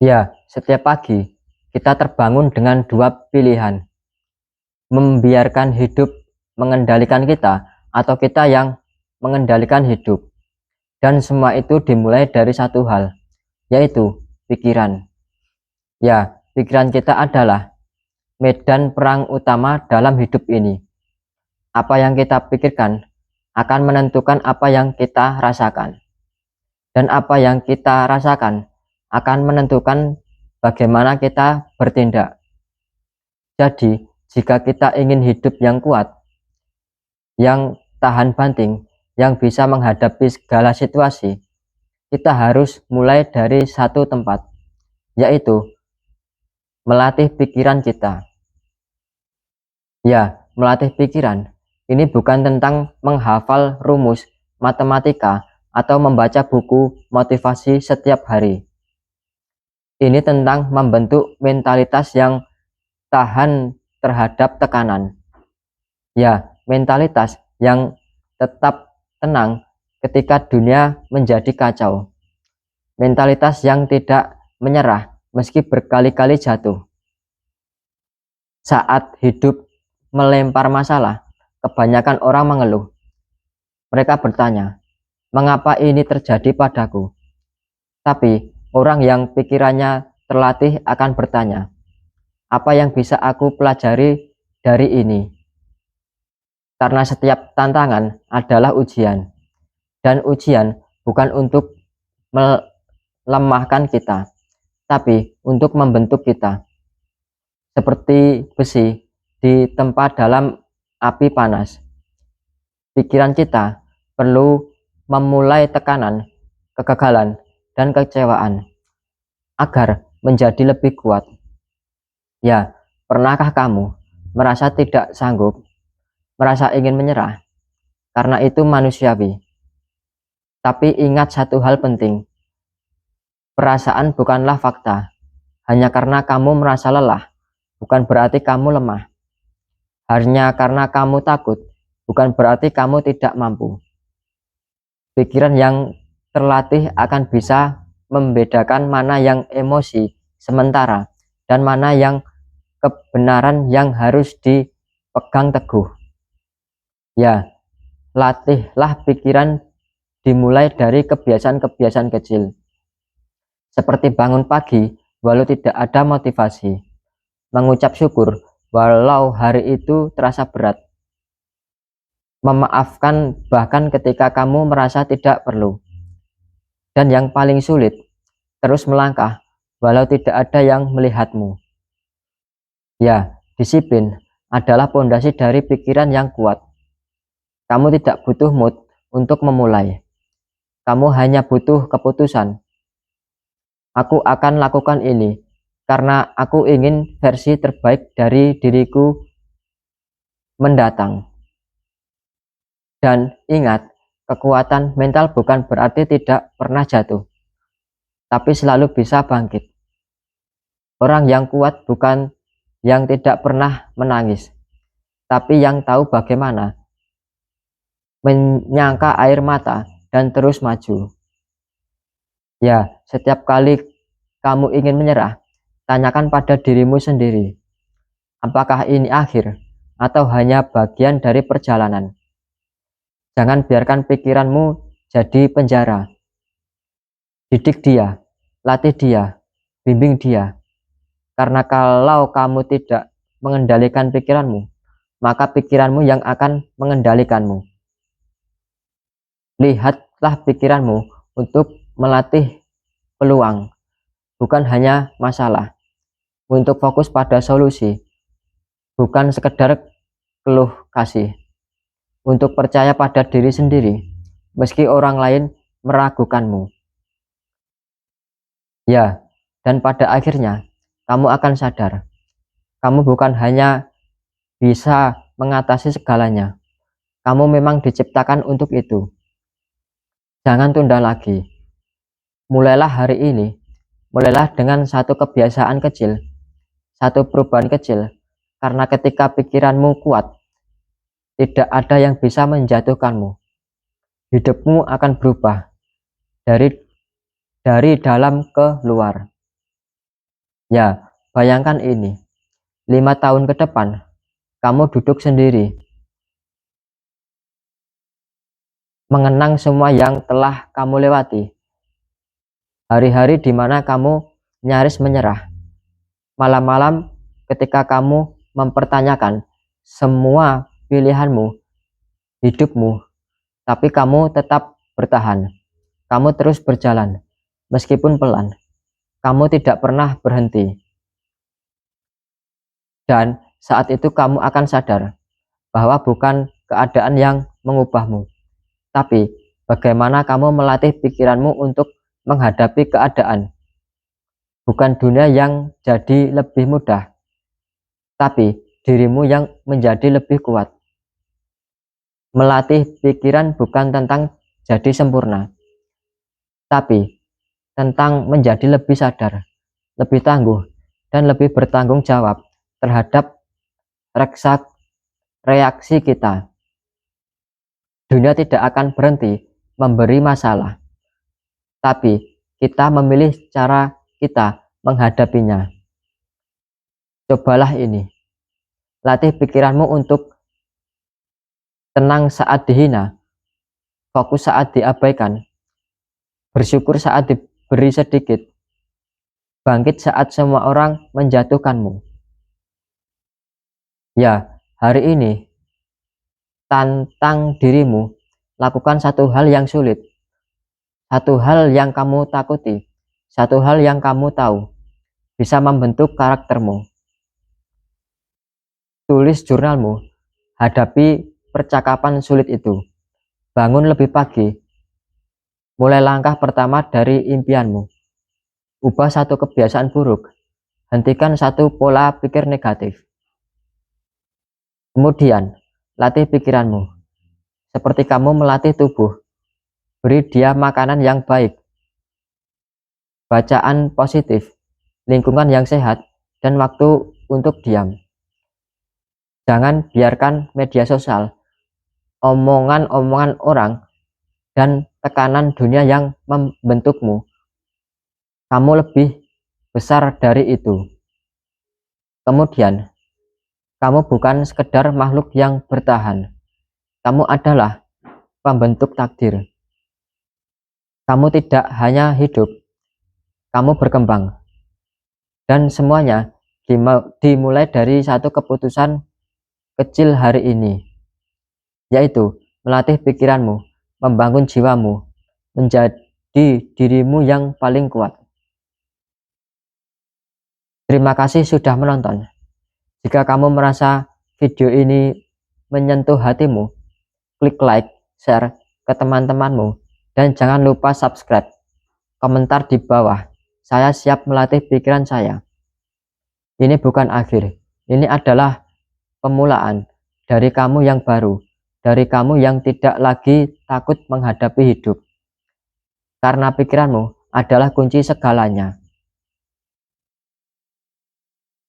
Ya, setiap pagi kita terbangun dengan dua pilihan, membiarkan hidup mengendalikan kita atau kita yang mengendalikan hidup. Dan semua itu dimulai dari satu hal, yaitu pikiran. Ya, pikiran kita adalah medan perang utama dalam hidup ini. Apa yang kita pikirkan akan menentukan apa yang kita rasakan. Dan apa yang kita rasakan akan menentukan bagaimana kita bertindak. Jadi, jika kita ingin hidup yang kuat, yang tahan banting, yang bisa menghadapi segala situasi, kita harus mulai dari satu tempat, yaitu melatih pikiran kita. Ya, melatih pikiran. Ini bukan tentang menghafal rumus matematika atau membaca buku motivasi setiap hari. Ini tentang membentuk mentalitas yang tahan terhadap tekanan. Ya, mentalitas yang tetap tenang ketika dunia menjadi kacau. Mentalitas yang tidak menyerah meski berkali-kali jatuh. Saat hidup melempar masalah, kebanyakan orang mengeluh. Mereka bertanya, mengapa ini terjadi padaku? Tapi orang yang pikirannya terlatih akan bertanya, apa yang bisa aku pelajari dari ini? Karena setiap tantangan adalah ujian, dan ujian bukan untuk melemahkan kita, tapi untuk membentuk kita. Seperti besi ditempa dalam api panas, pikiran kita perlu memulai tekanan, kegagalan, dan kecewaan agar menjadi lebih kuat. Ya, pernahkah kamu merasa tidak sanggup, merasa ingin menyerah? Karena itu manusiawi. Tapi ingat satu hal penting, perasaan bukanlah fakta. Hanya karena kamu merasa lelah, bukan berarti kamu lemah. Hanya karena kamu takut, bukan berarti kamu tidak mampu. Pikiran yang terlatih akan bisa membedakan mana yang emosi sementara dan mana yang kebenaran yang harus dipegang teguh. Ya, latihlah pikiran dimulai dari kebiasaan-kebiasaan kecil. Seperti bangun pagi walau tidak ada motivasi. Mengucap syukur walau hari itu terasa berat. Memaafkan bahkan ketika kamu merasa tidak perlu. Dan yang paling sulit, terus melangkah walau tidak ada yang melihatmu. Ya, disiplin adalah pondasi dari pikiran yang kuat. Kamu tidak butuh mood untuk memulai. Kamu hanya butuh keputusan. Aku akan lakukan ini karena aku ingin versi terbaik dari diriku mendatang. Dan ingat, kekuatan mental bukan berarti tidak pernah jatuh, tapi selalu bisa bangkit. Orang yang kuat bukan yang tidak pernah menangis, tapi yang tahu bagaimana menyangka air mata dan terus maju. Ya, setiap kali kamu ingin menyerah, tanyakan pada dirimu sendiri, apakah ini akhir atau hanya bagian dari perjalanan? Jangan biarkan pikiranmu jadi penjara. Didik dia, latih dia, bimbing dia. Karena kalau kamu tidak mengendalikan pikiranmu, maka pikiranmu yang akan mengendalikanmu. Lihatlah pikiranmu untuk melatih peluang, bukan hanya masalah. Untuk fokus pada solusi, bukan sekedar keluh kasih. Untuk percaya pada diri sendiri, meski orang lain meragukanmu. Ya, dan pada akhirnya, kamu akan sadar, kamu bukan hanya bisa mengatasi segalanya, kamu memang diciptakan untuk itu. Jangan tunda lagi. Mulailah hari ini. Mulailah dengan satu kebiasaan kecil, satu perubahan kecil. Karena ketika pikiranmu kuat, tidak ada yang bisa menjatuhkanmu. Hidupmu akan berubah dari dalam ke luar. Ya, bayangkan ini, 5 tahun ke depan, kamu duduk sendiri, mengenang semua yang telah kamu lewati. Hari-hari di mana kamu nyaris menyerah. Malam-malam ketika kamu mempertanyakan semua pilihanmu, hidupmu, tapi kamu tetap bertahan. Kamu terus berjalan, meskipun pelan. Kamu tidak pernah berhenti. Dan saat itu kamu akan sadar bahwa bukan keadaan yang mengubahmu, tapi bagaimana kamu melatih pikiranmu untuk menghadapi keadaan. Bukan dunia yang jadi lebih mudah, tapi dirimu yang menjadi lebih kuat. Melatih pikiran bukan tentang jadi sempurna, tapi tentang menjadi lebih sadar, lebih tangguh, dan lebih bertanggung jawab terhadap reaksi kita. Dunia tidak akan berhenti memberi masalah, tapi kita memilih cara kita menghadapinya. Cobalah ini, latih pikiranmu untuk tenang saat dihina, fokus saat diabaikan, bersyukur saat diberi sedikit, bangkit saat semua orang menjatuhkanmu. Ya, hari ini tantang dirimu, lakukan satu hal yang sulit, satu hal yang kamu takuti, satu hal yang kamu tahu bisa membentuk karaktermu. Tulis jurnalmu, hadapi percakapan sulit itu, bangun lebih pagi, mulai langkah pertama dari impianmu, ubah satu kebiasaan buruk, hentikan satu pola pikir negatif. Kemudian, latih pikiranmu, seperti kamu melatih tubuh, beri dia makanan yang baik, bacaan positif, lingkungan yang sehat, dan waktu untuk diam. Jangan biarkan media sosial, omongan-omongan orang, dan tekanan dunia yang membentukmu. Kamu lebih besar dari itu. Kemudian, kamu bukan sekedar makhluk yang bertahan. Kamu adalah pembentuk takdir. Kamu tidak hanya hidup, kamu berkembang. Dan semuanya dimulai dari satu keputusan kecil hari ini, yaitu melatih pikiranmu, membangun jiwamu, menjadi dirimu yang paling kuat. Terima kasih sudah menonton. Jika kamu merasa video ini menyentuh hatimu, klik like, share ke teman-temanmu, dan jangan lupa subscribe. Komentar di bawah. Saya siap melatih pikiran saya. Ini bukan akhir. Ini adalah pemulaan dari kamu yang baru, dari kamu yang tidak lagi takut menghadapi hidup. Karena pikiranmu adalah kunci segalanya.